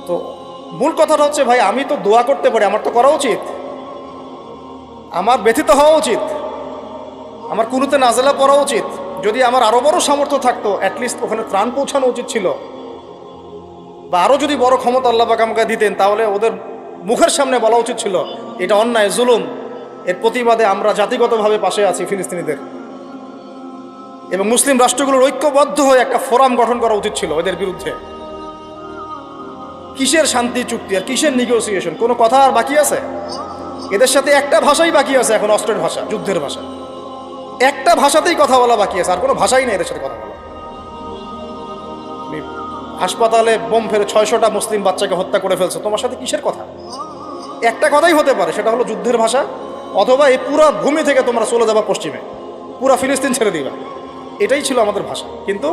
তো মূল কথাটা হচ্ছে, ভাই আমি তো দোয়া করতে পারি, আমার তো করা উচিত, আমার ব্যথিত হওয়া উচিত, আমার কুনুতে নাজেলা পড়া উচিত। যদি আমার আরও বড় সামর্থ্য থাকতো, অ্যাটলিস্ট ওখানে ত্রাণ পৌঁছানো উচিত ছিল, বা আরও যদি বড় ক্ষমতা আল্লাহ পাক আমাকে দিতেন, তাহলে ওদের মুখের সামনে বলা উচিত ছিল এটা অন্যায়, জুলুম, এর প্রতিবাদে আমরা জাতিগতভাবে পাশে আছি ফিলিস্তিনিদের, এবং মুসলিম রাষ্ট্রগুলোর ঐক্যবদ্ধ হয়ে একটা ফোরাম গঠন করা উচিত ছিল এদের বিরুদ্ধে। কিসের শান্তি চুক্তি আর কিসের নেগোসিয়েশন? কোনো কথা আর বাকি আছে? এদের সাথে একটা ভাষাই বাকি আছে এখন, অস্ত্রের ভাষা, যুদ্ধের ভাষা। একটা ভাষাতেই কথা বলা বাকি আছে, আর কোনো ভাষাই নেই এদের সাথে কথা বলা। হাসপাতালে বোম ফেলে 600টা মুসলিম বাচ্চাকে হত্যা করে ফেলছে, তোমার সাথে কিসের কথা? একটা কথাই হতে পারে, সেটা হলো যুদ্ধের ভাষা, অথবা এই পুরো ভূমি থেকে তোমরা চলে যাবা পশ্চিমে, পুরা ফিলিস্তিন ছেড়ে দিবা। এটাই ছিল আমাদের ভাষা। কিন্তু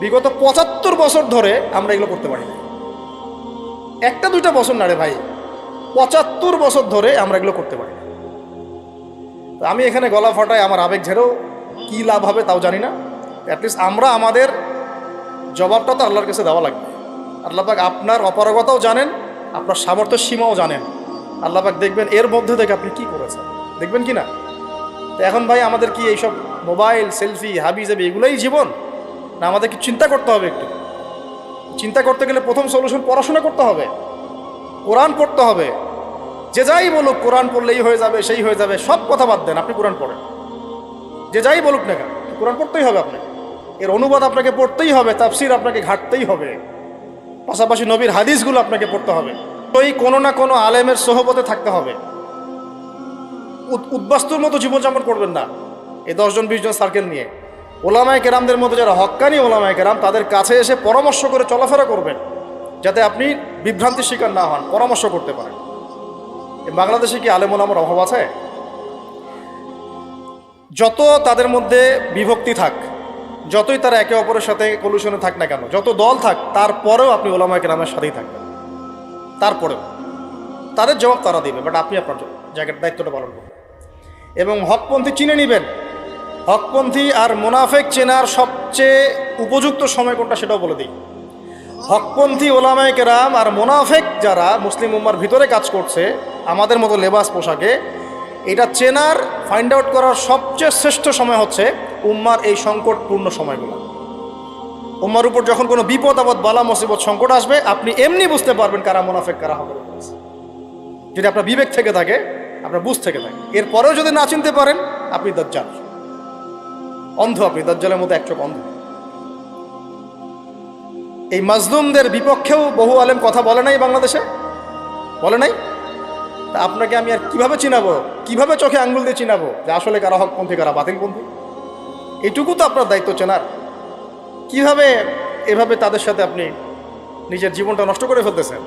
বিগত 75 বছর ধরে আমরা এগুলো করতে পারি না। 1-2টা বছর না রে ভাই, 75 বছর ধরে আমরা এগুলো করতে পারি না। তো আমি এখানে গলা ফাটায়, আমার আবেগ ঝেড়েও কী লাভ হবে তাও জানি না। অ্যাটলিস্ট আমরা আমাদের জবাবটা তো আল্লাহর কাছে দেওয়া লাগবে। আল্লাহ পাক আপনার অপারগতাও জানেন, আপনার সামর্থ্যের সীমাও জানেন। আল্লাহ পাক দেখবেন এর মধ্যে থেকে আপনি কি করেছেন, দেখবেন কি না? তো এখন ভাই আমাদের কি এইসব মোবাইল, সেলফি, হাবি জাবি এগুলোই জীবন? না আমাদের কি চিন্তা করতে হবে? একটু চিন্তা করতে গেলে প্রথম সলিউশন পড়াশোনা করতে হবে, কোরআন পড়তে হবে। যে যাই বলুক কোরআন পড়লেই হয়ে যাবে, সেই হয়ে যাবে, সব কথা বাদ দেন, আপনি কোরআন পড়েন। যে যাই বলুক না কেন, কোরআন পড়তেই হবে আপনাকে, এর অনুবাদ আপনাকে পড়তেই হবে, তাফসির আপনাকে ঘাটতেই হবে, পাশাপাশি নবীর হাদিসগুলো আপনাকে পড়তে হবে। তো এই কোনো না কোনো আলেমের সোহবতে থাকতে হবে। উদ্বাস্তুর মতো জীবনযাপন করবেন না এই 10 জন 20 জন সার্কেল নিয়ে। ওলামায়ে কেরামদের মধ্যে যারা হক্কানি ওলামায়ে কেরাম, তাদের কাছে এসে পরামর্শ করে চলাফেরা করবেন, যাতে আপনি বিভ্রান্তির শিকার না হন, পরামর্শ করতে পারেন। বাংলাদেশে কি আলেম ওলামার অভাব আছে? যত তাদের মধ্যে বিভক্তি থাক, যতই তারা একে অপরের সাথে কলুশনে থাক না কেন, যত দল থাক, তারপরেও আপনি ওলামায়ে কেরামের সাথেই থাকবেন। তারপরেও তাদের জবাব তারা দিবে, বাট আপনি আপনার জায়গার দায়িত্বটা পালন করবেন। এবং হকপন্থী চিনে নেবেন। হকপন্থী আর মুনাফেক চেনার সবচেয়ে উপযুক্ত সময় কোনটা সেটাও বলে দিই। হকপন্থী ওলামায়ে কেরাম আর মুনাফেক যারা মুসলিম উম্মার ভিতরে কাজ করছে আমাদের মতো লেবাস পোশাকে, এটা চেনার, ফাইন্ড আউট করার সবচেয়ে শ্রেষ্ঠ সময় হচ্ছে উম্মার এই সংকটপূর্ণ সময়গুলো। উম্মার উপর যখন কোনো বিপদ আপদ, বালা মুসিবত, সংকট আসবে, আপনি এমনি বুঝতে পারবেন কারা মুনাফেক কারা হকের উপর আছে। যদি আপনার বিবেক থেকে থাকে, আপনার বুঝ থেকে থাকে। এরপরেও যদি না চিনতে পারেন, আপনি দাজ্জাল, অন্ধ, আপনি দাজ্জালের মতো এক চোখ অন্ধ। এই মাজলুমদের বিপক্ষেও বহু আলেম কথা বলে নাই বাংলাদেশে, বলে নাই। তা আপনাকে আমি আর কিভাবে চিনাবো, কিভাবে চোখে আঙ্গুল দিয়ে চিনাবো যে আসলে কারা হকপন্থী কারা বাতিলপন্থী? এইটুকু তো আপনার দায়িত্ব চেনার। কিভাবে এভাবে তাদের সাথে আপনি নিজের জীবনটা নষ্ট করে ফেলতেছেন?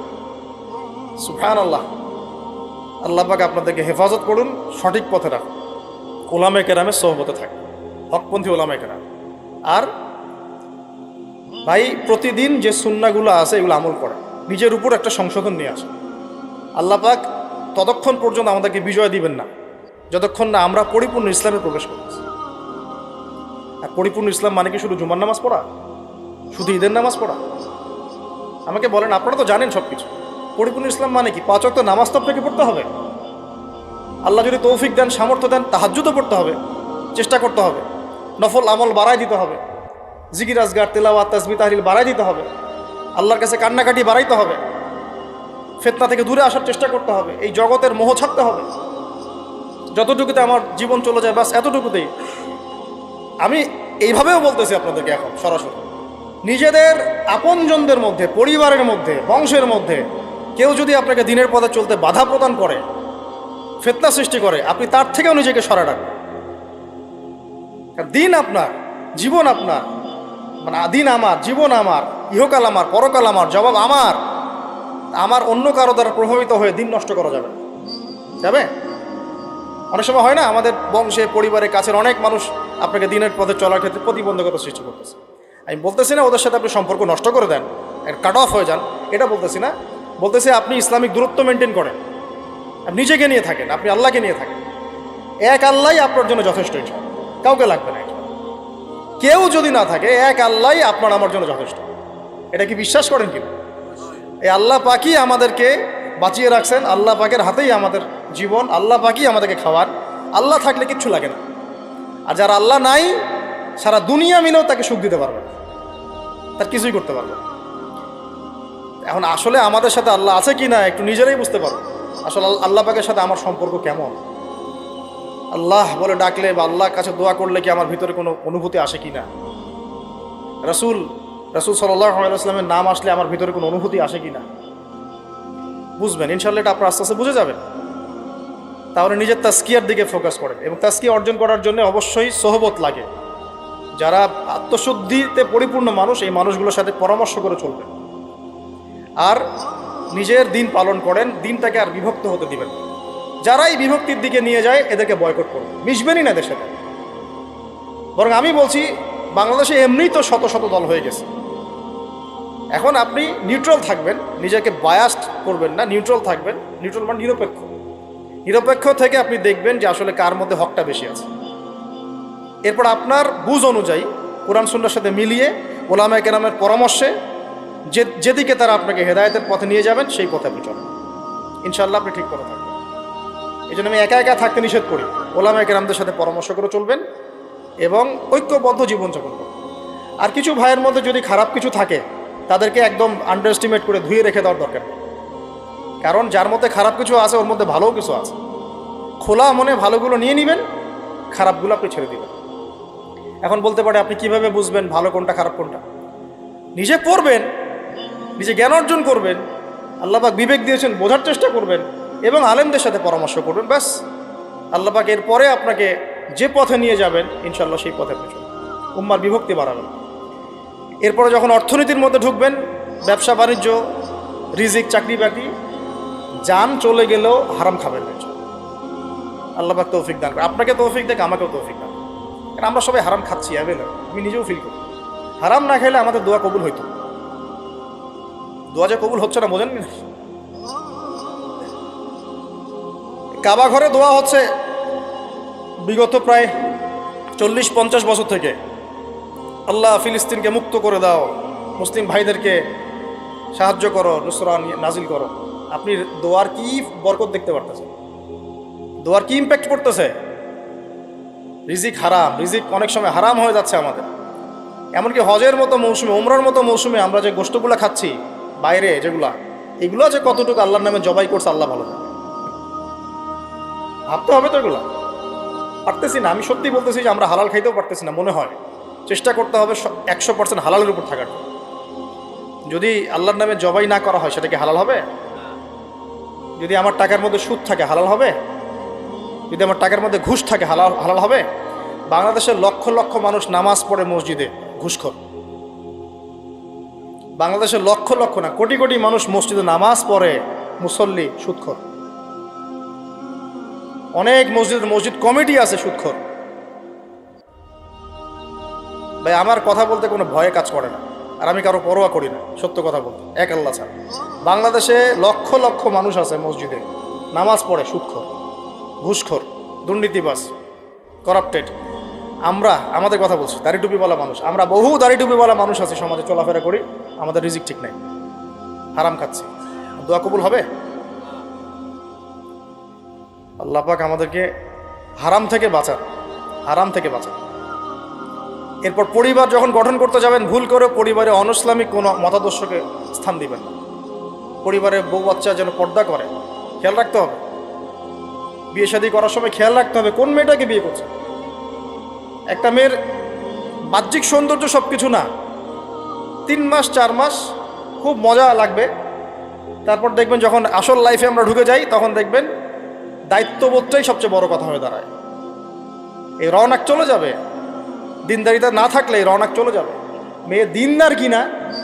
সুবহানাল্লাহ। আল্লাহ পাক আপনাদেরকে হেফাজত করুন, সঠিক পথে রাখুন, ওলামায়ে কেরামের সোহবতে থাকুন, হকপন্থী ওলামায়ে কেরাম। আর ভাই প্রতিদিন যে সুন্নাহগুলো আছে এগুলো আমল করে নিজের উপর একটা সংশোধন নিয়ে আসে। আল্লাহ পাক ততক্ষণ পর্যন্ত আমাদেরকে বিজয় দিবেন না যতক্ষণ না আমরা পরিপূর্ণ ইসলামে প্রবেশ করতেছি। আর পরিপূর্ণ ইসলাম মানে কি শুধু জুমার নামাজ পড়া, শুধু ঈদের নামাজ পড়া? আমাকে বলেন, আপনারা তো জানেন সব কিছু। পরিপূর্ণ ইসলাম মানে কি? 5 ওয়াক্ত নামাজ তো আপনাকে পড়তে হবে। আল্লাহ যদি তৌফিক দেন, সামর্থ্য দেন, তাহাজ্জুদও পড়তে হবে, চেষ্টা করতে হবে, নফল আমল বাড়াই দিতে হবে, জিকির আজগার তেলাওয়াত তাসবিহ তাহলিল বাড়াই দিতে হবে, আল্লাহর কাছে কান্নাকাটি বাড়াইতে হবে, ফিতনা থেকে দূরে আসার চেষ্টা করতে হবে, এই জগতের মোহ ছাড়তে হবে। যতটুকুতে আমার জীবন চলে যায় বাস এতটুকুতেই। আমি এইভাবেও বলতেছি আপনাদেরকে এখন সরাসরি, নিজেদের আপনজনদের মধ্যে, পরিবারের মধ্যে, বংশের মধ্যে কেউ যদি আপনাকে দিনের পথে চলতে বাধা প্রদান করে, ফিতনা সৃষ্টি করে, আপনি তার থেকেও নিজেকে সরা রাখবেন। দিন আপনার, জীবন আপনার, মানে দিন আমার, জীবন আমার, ইহকাল আমার, পরকাল আমার, জবাব আমার। আমার অন্য কারো দ্বারা প্রভাবিত হয়ে দিন নষ্ট করা যাবে যাবে? অনেক সময় হয় না, আমাদের বংশে, পরিবারে, কাছের অনেক মানুষ আপনাকে দিনের পথে চলার ক্ষেত্রে প্রতিবন্ধকতা সৃষ্টি করতেছে। আমি বলতেছি না ওদের সাথে আপনি সম্পর্ক নষ্ট করে দেন, কাট অফ হয়ে যান, এটা বলতেছি না। বলতেছি আপনি ইসলামিক দূরত্ব মেনটেন করেন, আপনি নিজেকে নিয়ে থাকেন, আপনি আল্লাহকে নিয়ে থাকেন। এক আল্লাহই আপনার জন্য যথেষ্ট, কাউকে লাগবে না। কেউ যদি না থাকে, এক আল্লাহই আপনার আমার জন্য যথেষ্ট। এটা কি বিশ্বাস করেন কিনা? এই আল্লাহ পাকই আমাদেরকে বাঁচিয়ে রাখছেন, আল্লাহ পাকের হাতেই আমাদের জীবন, আল্লাহ পাকই আমাদেরকে খাওয়ান। আল্লাহ থাকলে কিচ্ছু লাগে না। আর যারা আল্লাহ নাই, সারা দুনিয়া মিলেও তাকে সুখ দিতে পারবে না, তার কিছুই করতে পারবে না। এখন আসলে আমাদের সাথে আল্লাহ আছে কি না একটু নিজেরাই বুঝতে পারবো। আসলে আল্লাহ পাকের সাথে আমার সম্পর্ক কেমন? আল্লাহ বলে ডাকলে বা আল্লাহর কাছে দোয়া করলে কি আমার ভিতরে কোনো অনুভূতি আসে কি না? রাসূল সাল্লাল্লাহু আলাইহি ওয়াসাল্লামের নাম আসলে আমার ভিতরে কোনো অনুভূতি আসে কি না? বুঝবেন ইনশাআল্লাহ, এটা আপনার আস্তে আস্তে বুঝে যাবেন। তাহলে নিজের তাজকিয়ার দিকে ফোকাস করেন, এবং তাজকিয়া অর্জন করার জন্য অবশ্যই সোহবত লাগে। যারা আত্মশুদ্ধিতে পরিপূর্ণ মানুষ, এই মানুষগুলোর সাথে পরামর্শ করে চলবেন। আর নিজের দিন পালন করেন, দিনটাকে আর বিভক্ত হতে দিবেন। যারাই বিভক্তির দিকে নিয়ে যায় এদেরকে বয়কট করবেন, মিশবেনই না এদের সাথে। বরং আমি বলছি, বাংলাদেশে এমনিই তো শত শত দল হয়ে গেছে। এখন আপনি নিউট্রাল থাকবেন, নিজেকে বায়াসড করবেন না, নিউট্রাল থাকবেন। নিউট্রাল মানে নিরপেক্ষ। নিরপেক্ষ থেকে আপনি দেখবেন যে আসলে কার মধ্যে হকটা বেশি আছে। এরপর আপনার বুঝ অনুযায়ী কোরআন সুন্নাহর সাথে মিলিয়ে ওলামায়ে কেরামের পরামর্শে যেদিকে তারা আপনাকে হেদায়েতের পথে নিয়ে যাবেন সেই পথে আপনি চলেন, ইনশাআল্লাহ আপনি ঠিক করে থাকবেন। এই জন্য আমি একা একা থাকতে নিষেধ করি। ওলামায়ে কেরামদের সাথে পরামর্শ করে চলবেন এবং ঐক্যবদ্ধ জীবনযাপন করবেন। আর কিছু ভাইয়ের মধ্যে যদি খারাপ কিছু থাকে তাদেরকে একদম আন্ডার এস্টিমেট করে ধুয়ে রেখে দেওয়ার দরকার নেই। কারণ যার মধ্যে খারাপ কিছু আছে ওর মধ্যে ভালোও কিছু আছে। খোলা মনে ভালোগুলো নিয়ে নেবেন, খারাপগুলো আপনি ছেড়ে দেবেন। এখন বলতে পারে আপনি কিভাবে বুঝবেন ভালো কোনটা খারাপ কোনটা? নিজে পড়বেন, নিজে জ্ঞান অর্জন করবেন, আল্লাহ পাক বিবেক দিয়েছেন, বোঝার চেষ্টা করবেন এবং আলেমদের সাথে পরামর্শ করবেন। ব্যাস, আল্লাহ পাক এরপরে আপনাকে যে পথে নিয়ে যাবেন ইনশাআল্লাহ সেই পথে আপনি চলবেন, উম্মার বিভক্তি বাড়াবেন। এরপরে যখন অর্থনীতির মধ্যে ঢুকবেন, ব্যবসা বাণিজ্য, রিজিক, চাকরি বাকরি, জান চলে গেলেও হারাম খাবেন না। আল্লাহ পাক তৌফিক দান করে, আপনাকে তৌফিক দেখ, আমাকেও তৌফিক দান। কারণ আমরা সবাই হারাম খাচ্ছি, আমি নিজেও ফিল করি। হারাম না খেলে আমাদের দোয়া কবুল হইতো। দোয়া যে কবুল হচ্ছে না বোঝেন না। কাবা ঘরে দোয়া হচ্ছে বিগত প্রায় 40-50 বছর থেকে, আল্লাহ ফিলিস্তিনকে মুক্ত করে দাও, মুসলিম ভাইদেরকে সাহায্য করো, নুসরা নাজিল করো। আপনি দোয়ার কি বরকত দেখতে পারতেছেন? দোয়ার কি ইম্প্যাক্ট পড়তেছে? রিজিক হারাম, রিজিক অনেক সময় হারাম হয়ে যাচ্ছে আমাদের। এমনকি হজের মতো মৌসুমে, উমরার মতো মৌসুমে আমরা যে গোশতগুলো খাচ্ছি বাইরে, যেগুলা, এগুলো যে কতটুকু আল্লাহর নামে জবাই করছে আল্লাহ ভালো জানে। ভাবতে হবে তো, এগুলা পারতেছি না। আমি সত্যি বলতেছি যে আমরা হালাল খাইতেও পারতেছি না মনে হয়। চেষ্টা করতে হবে 100% হালালের উপর থাকার। যদি আল্লাহর নামে জবাই না করা হয় সেটা কি হালাল হবে? যদি আমার টাকার মধ্যে সুদ থাকে হালাল হবে? যদি আমার টাকার মধ্যে ঘুষ থাকে হালাল হবে? বাংলাদেশের লক্ষ লক্ষ মানুষ নামাজ পড়ে মসজিদে ঘুষখোর, বাংলাদেশের লক্ষ লক্ষ না কোটি কোটি মানুষ মসজিদে নামাজ পড়ে, মুসল্লি সুদখোর। অনেক মসজিদ কমিটি আছে সুদখোর। ভাই আমার কথা বলতে কোনো ভয়ে কাজ করে না, আর আমি কারো পরোয়া করি না, সত্য কথা বলতে এক আল্লাহ ছাড়া। বাংলাদেশে লক্ষ লক্ষ মানুষ আছে মসজিদে নামাজ পড়ে, সুদখোর, ঘুষখোর, দুর্নীতিবাজ, করাপ্টেড। আমাদের কথা বলছি, দাড়ি টুপিওয়ালা মানুষ, আমরা বহু দাড়ি টুপিওয়ালা মানুষ আছি সমাজে, চলাফেরা করি, আমাদের রিজিক ঠিক নাই, হারাম খাচ্ছি। দোয়া কবুল হবে? আল্লাহ পাক আমাদেরকে হারাম থেকে বাঁচান, হারাম থেকে বাঁচান। এরপর পরিবার যখন গঠন করতে যাবেন, ভুল করে পরিবারে অনইসলামিক কোনো মতাদর্শকে স্থান দিবেন না। পরিবারে বউ বাচ্চা যেন পর্দা করে, খেয়াল রাখতে হবে। বিয়ে শাদী করার সময় খেয়াল রাখতে হবে কোন মেয়েটাকে বিয়ে করছে। একটা মেয়ের বাহ্যিক সৌন্দর্য সব কিছু না, 3 মাস 4 মাস খুব মজা লাগবে, তারপর দেখবেন যখন আসল লাইফে আমরা ঢুকে যাই তখন দেখবেন দায়িত্ববোধটাই সবচেয়ে বড় কথা হয়ে দাঁড়ায়। এই রওনাক চলে যাবে, দিনদারিতা না থাকলে এই রওনাক চলে যাবে। মেয়ে দিনদার কিনা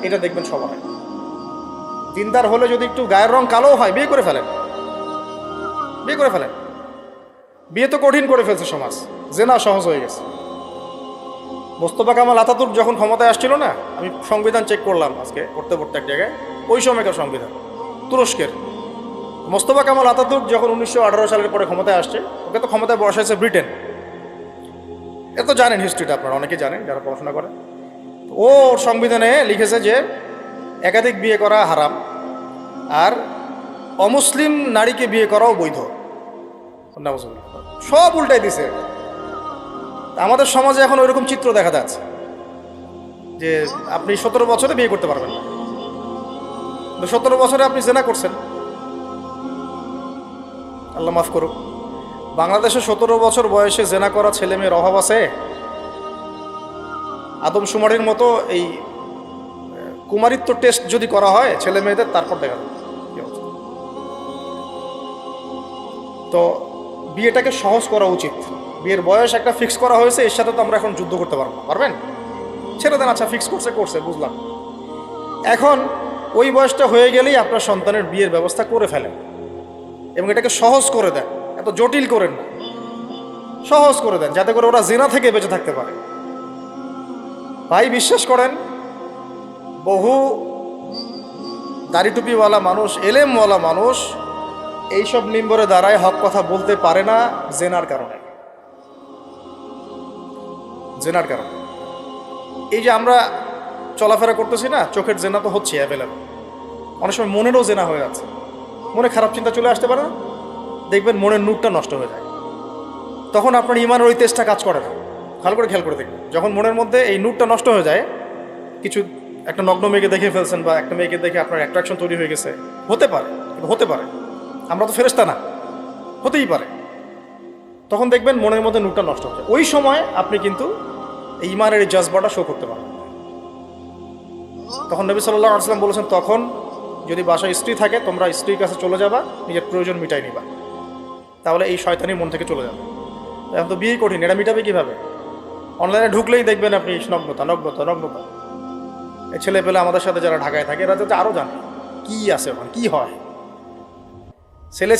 এটা দেখবেন সবাই। দিনদার হলে যদি একটু গায়ের রং কালো হয়, বিয়ে করে ফেলেন, বিয়ে করে ফেলেন। বিয়ে তো কঠিন করে ফেলছে সমাজ, জেনা সহজ হয়ে গেছে। মোস্তফা কামাল আতাতুর্ক যখন ক্ষমতায় আসছিল না, আমি সংবিধান চেক করলাম আজকে পড়তে এক জায়গায়, ওই সময়কার সংবিধান তুরস্কের। মোস্তফা কামাল আতাতুর্ক যখন 1918 সালের পরে ক্ষমতায় আসছে, ওকে তো ক্ষমতায় বসাইছে ব্রিটেন। এ তো জানেন হিস্ট্রিটা, আপনারা অনেকে জানেন যারা পড়াশোনা করেন। ও সংবিধানে লিখেছে যে একাধিক বিয়ে করা হারাম, আর অমুসলিম নারীকে বিয়ে করাও বৈধ। সব উল্টাই দিছে। আমাদের সমাজে এখন ওইরকম চিত্র দেখা যাচ্ছে যে আপনি 17 বছরে বিয়ে করতে পারবেন না, 17 বছরে আপনি জেনা করছেন, আল্লাহ মাফ করুক। বাংলাদেশে 17 বছর বয়সে জেনা করা ছেলে মেয়ের অভাব আছে? আদমশুমারির মতো এই কুমারিত্ব টেস্ট যদি করা হয় ছেলে মেয়েদের, তারপর দেখা যাবে কি অবস্থা। তো বিয়েটাকে সহজ করা উচিত। বিয়ের বয়স একটা ফিক্স করা হয়েছে, এর সাথে তো আমরা এখন যুদ্ধ করতে পারবো না। পারবেন? ছেড়ে দেন, আচ্ছা ফিক্স করছে বুঝলাম। এখন ওই বয়সটা হয়ে গেলেই আপনার সন্তানের বিয়ের ব্যবস্থা করে ফেলেন এবং এটাকে সহজ করে দেন, এত জটিল করেন না, সহজ করে দেন যাতে করে ওরা জিনা থেকে বেঁচে থাকতে পারে। ভাই বিশ্বাস করেন, বহু দাড়ি টুপিওয়ালা মানুষ, এলেমওয়ালা মানুষ এইসব মিম্বরে দাঁড়ায় হক কথা বলতে পারে না জেনার কারণে। জেনার কারণে এই যে আমরা চলাফেরা করতেছি না, চোখের জেনা তো হচ্ছে অ্যাভেলেবল। অনেক সময় মনেরও জেনা হয়ে যাচ্ছে, মনে খারাপ চিন্তা চলে আসতে পারে না, দেখবেন মনের নূরটা নষ্ট হয়ে যায়। তখন আপনার ইমানের ওই তেজটা কাজ করে না। ভালো করে খেয়াল করে দেখবেন, যখন মনের মধ্যে এই নূরটা নষ্ট হয়ে যায়, কিছু একটা নগ্ন মেয়েকে দেখে ফেলছেন বা একটা মেয়েকে দেখে আপনার অ্যাট্রাকশন তৈরি হয়ে গেছে, হতে পারে, আমরা তো ফেরেশতা না, হতেই পারে। তখন দেখবেন মনের মধ্যে নূরটা নষ্ট হয়ে যায়। ওই সময় আপনি কিন্তু এই ইমানের এই জজবাটা শো করতে পারেন। তখন নবী সাল্লাল্লাহু আলাইহি ওয়াসাল্লাম বলেছেন, তখন যদি বাসায় স্ত্রী থাকে তোমরা স্ত্রীর কাছে চলে যাবা, নিজের প্রয়োজন মিটাই নিবা, তাহলে এই শয়তানি মন থেকে চলে যাবে। এখন তো বিয়ে কঠিন, এটা মিটাবে কীভাবে? অনলাইনে ঢুকলেই দেখবেন আপনি নগ্নতা। এই ছেলে পেলে আমাদের সাথে যারা ঢাকায় থাকে এরা তো আরও জানে কি আছে ওখানে, কি হয়।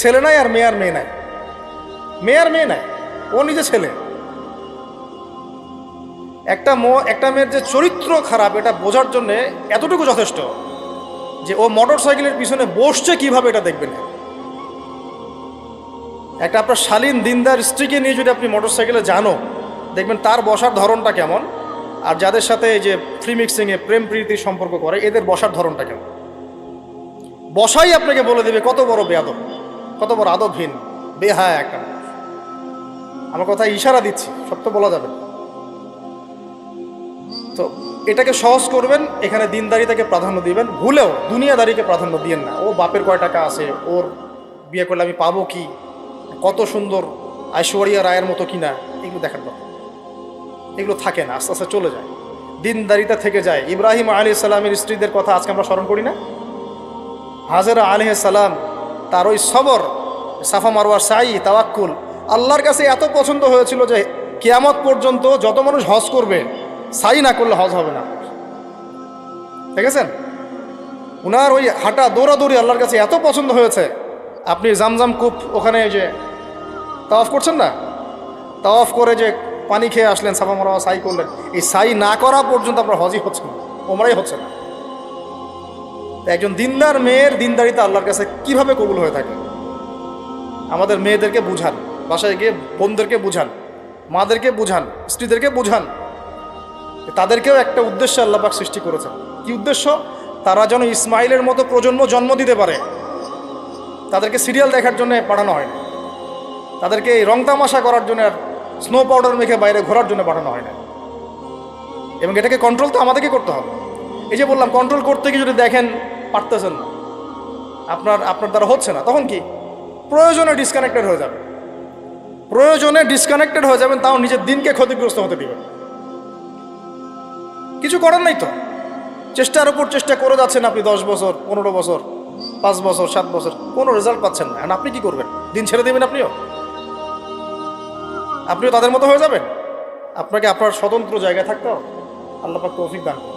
ছেলে নাই আর মেয়ে নাই, মেয়ে নাই, ও নিজে ছেলে। একটা মেয়ের যে চরিত্র খারাপ এটা বোঝার জন্য এতটুকু যথেষ্ট যে ও মোটর সাইকেলের পিছনে বসছে কিভাবে, এটা দেখবেন। একটা আপনার শালীন দিনদার স্ত্রীকে নিয়ে যদি আপনি মোটর সাইকেলে জানো, দেখবেন তার বসার ধরনটা কেমন, আর যাদের সাথে এই যে ফ্রি মিক্সিংয়ে প্রেম প্রীতির সম্পর্ক করে এদের বসার ধরনটা কেমন। বসাই আপনাকে বলে দেবে কত বড় বেয়াদব, কত বড় আদবহীন, বেহায়া একটা। আমার কথা ইশারা দিচ্ছি, সব তো বলা যাবে। তো এটাকে সহজ করবেন, এখানে দিনদারিতাকে প্রাধান্য দিবেন, ভুলেও দুনিয়াদারিকে প্রাধান্য দিয়েন না। ও বাপের কয় টাকা আছে, ওর বিয়ে করলে আমি পাবো কি, কত সুন্দর ঐশ্বরিয়া রায়ের মতো কিনা, এগুলো দেখার কথা। এগুলো থাকে না, আস্তে আস্তে চলে যায়, দিনদারিতা থেকে যায়। ইব্রাহিম আলাইহিস সালামের স্ত্রীদের কথা আজকে আমরা স্মরণ করি না? হাজেরা আলাইহিস সালাম, তার ওই সবর, সাফা মারওয়ার সাই, তাওয়াক্কুল আল্লাহর কাছে এত পছন্দ হয়েছিল যে কিয়ামত পর্যন্ত যত মানুষ হজ করবে, সাই না করলে হজ হবে না। দেখেছেন? উনার ওই হাঁটা দৌড়াদৌড়ি আল্লাহর কাছে এত পছন্দ হয়েছে, আপনি জামজাম কূপ ওখানে যে তাওয়াফ করছেন না, তাওয়াফ করে যে পানি খেয়ে আসলেন, সাফা মারওয়া সাই করলেন, এই সাই না করা পর্যন্ত আপনার হজই হচ্ছে না, ওমরাই হচ্ছে না। একজন দিনদার মেয়ের দিনদারিতা আল্লাহর কাছে কিভাবে কবুল হয়ে থাকে? আমাদের মেয়েদেরকে বুঝান, বাসায় গিয়ে বোনদেরকে বুঝান, মাদেরকে বুঝান, স্ত্রীদেরকে বুঝান, তাদেরকেও একটা উদ্দেশ্যে আল্লাহ পাক সৃষ্টি করেছেন। কি উদ্দেশ্য? তারা যেন ইসমাইলের মতো প্রজন্ম জন্ম দিতে পারে। তাদেরকে সিরিয়াল দেখার জন্য পাঠানো হয় না, তাদেরকে এই রং তামাশা করার জন্য আর স্নো পাউডার মেখে বাইরে ঘোরার জন্য পাঠানো হয় না। এবং এটাকে কন্ট্রোল তো আমাদেরকে করতে হবে। এই যে বললাম, কন্ট্রোল করতে গিয়ে যদি দেখেন পারতেছেন না, আপনার দ্বারা হচ্ছে না, তখন কি প্রয়োজনে ডিসকানেক্টেড হয়ে যাবে, প্রয়োজনে ডিসকানেক্টেড হয়ে যাবেন, তাও নিজের দিনকে ক্ষতিগ্রস্ত হতে দিবেন। কিছু করার নাই তো, চেষ্টার উপর চেষ্টা করে যাচ্ছেন আপনি 10 বছর, 15 বছর, 5 বছর, 7 বছর, কোনো রেজাল্ট পাচ্ছেন না। আপনি কি করবেন? দিন ছেড়ে দেবেন? আপনিও তাদের মতো হয়ে যাবেন? আপনাকে আপনার স্বতন্ত্র জায়গায় থাকতে হবে। আল্লাহ পাক তৌফিক দান করুন।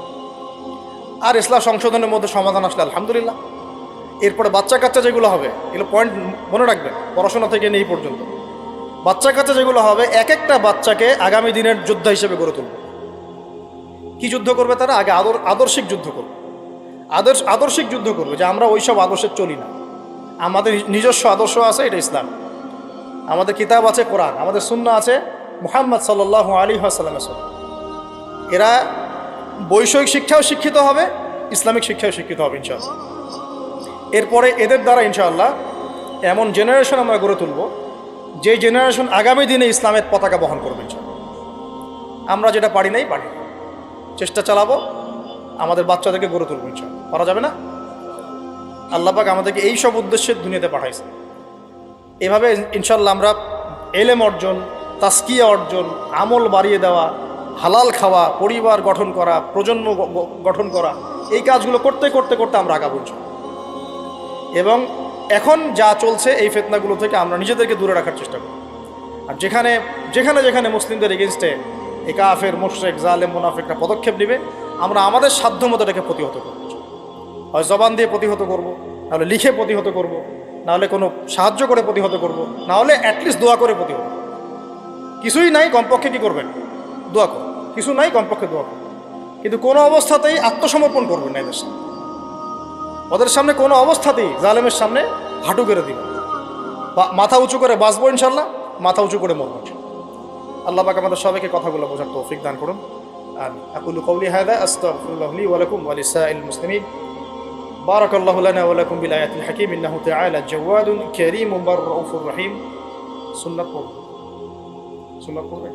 আর ইসলাম সংশোধনের মধ্যে সমাধান আসলে আলহামদুলিল্লাহ। এরপরে বাচ্চা কাচ্চা যেগুলো হবে, এগুলো পয়েন্ট মনে রাখবেন, পড়াশোনা থেকে নিয়ে এই পর্যন্ত বাচ্চা কাচ্চা যেগুলো হবে, এক একটা বাচ্চাকে আগামী দিনের যোদ্ধা হিসেবে গড়ে তুলবে। কি যুদ্ধ করবে তারা? আগে আদর্শিক যুদ্ধ করবে, আদর্শিক যুদ্ধ করবে, যে আমরা ওইসব আদর্শে চলি না, আমাদের নিজস্ব আদর্শ আছে, এটা ইসলাম। আমাদের কিতাব আছে কোরআন, আমাদের সুন্নাহ আছে মুহাম্মদ সাল্লাল্লাহু আলাইহি ওয়াসাল্লামের সুন্নাহ। এরা বৈষয়িক শিক্ষাও শিক্ষিত হবে, ইসলামিক শিক্ষাও শিক্ষিত হবে ইনশাআল্লাহ। এরপরে এদের দ্বারা ইনশাআল্লাহ এমন জেনারেশন আমরা গড়ে তুলব, যে জেনারেশন আগামী দিনে ইসলামের পতাকা বহন করবে ইনশাআল্লাহ। আমরা যেটা পারি নাই, চেষ্টা চালাবো, আমাদের বাচ্চাদেরকে গড়ে তুলবো ইনশাআল্লাহ। পারা যাবে না? আল্লাহ পাক আমাদেরকে এই সব উদ্দেশ্যে দুনিয়াতে পাঠাইছে। এভাবে ইনশাআল্লাহ আমরা এলেম অর্জন, তাসকিয়া অর্জন, আমল বাড়িয়ে দেওয়া, হালাল খাওয়া, পরিবার গঠন করা, প্রজন্ম গঠন করা, এই কাজগুলো করতে করতে করতে আমরা আগাবো ইনশাআল্লাহ। এবং এখন যা চলছে এই ফিতনাগুলো থেকে আমরা নিজেদেরকে দূরে রাখার চেষ্টা করি। আর যেখানে যেখানে যেখানে মুসলিমদের এগেনস্টে এই কাফের, মুশরিক, জালেম, মুনাফিকরা পদক্ষেপ নেবে, আমরা আমাদের সাধ্য মতো এটাকে প্রতিহত করব। হয় জবান দিয়ে প্রতিহত করব, নাহলে লিখে প্রতিহত করব, নাহলে কোনো সাহায্য করে প্রতিহত করব, নাহলে অ্যাটলিস্ট দোয়া করে প্রতিহত। কিছুই নাই, কমপক্ষে কী করবেন? দোয়া করুন। কিছু নাই, কমপক্ষে দোয়া করুন। কিন্তু কোনো অবস্থাতেই আত্মসমর্পণ করবেন না এদের সামনে। ওদের সামনে কোনো অবস্থাতেই জালেমের সামনে হাঁটু গেড়ে দিবেন। মাথা উঁচু করে বাঁচবো ইনশাল্লাহ, মাথা উঁচু করে মরবো। আল্লাহ পাক আমাদের সবাইকে কথাগুলো বোঝার তৌফিক দান করুন। আমিন। আকুলু কওলি হাযা আস্তাগফিরুল্লাহ লি ওয়া লাকুম ওয়া লিসাইরিল মুসলিমিন। বারাকাল্লাহু লানা ওয়া লাকুম বিল আয়াতিল হাকীম। ইন্নাহু তাআলা জাওয়াদুন কারীমুন রাউফুর রহিম। সুন্নাত পড়বে।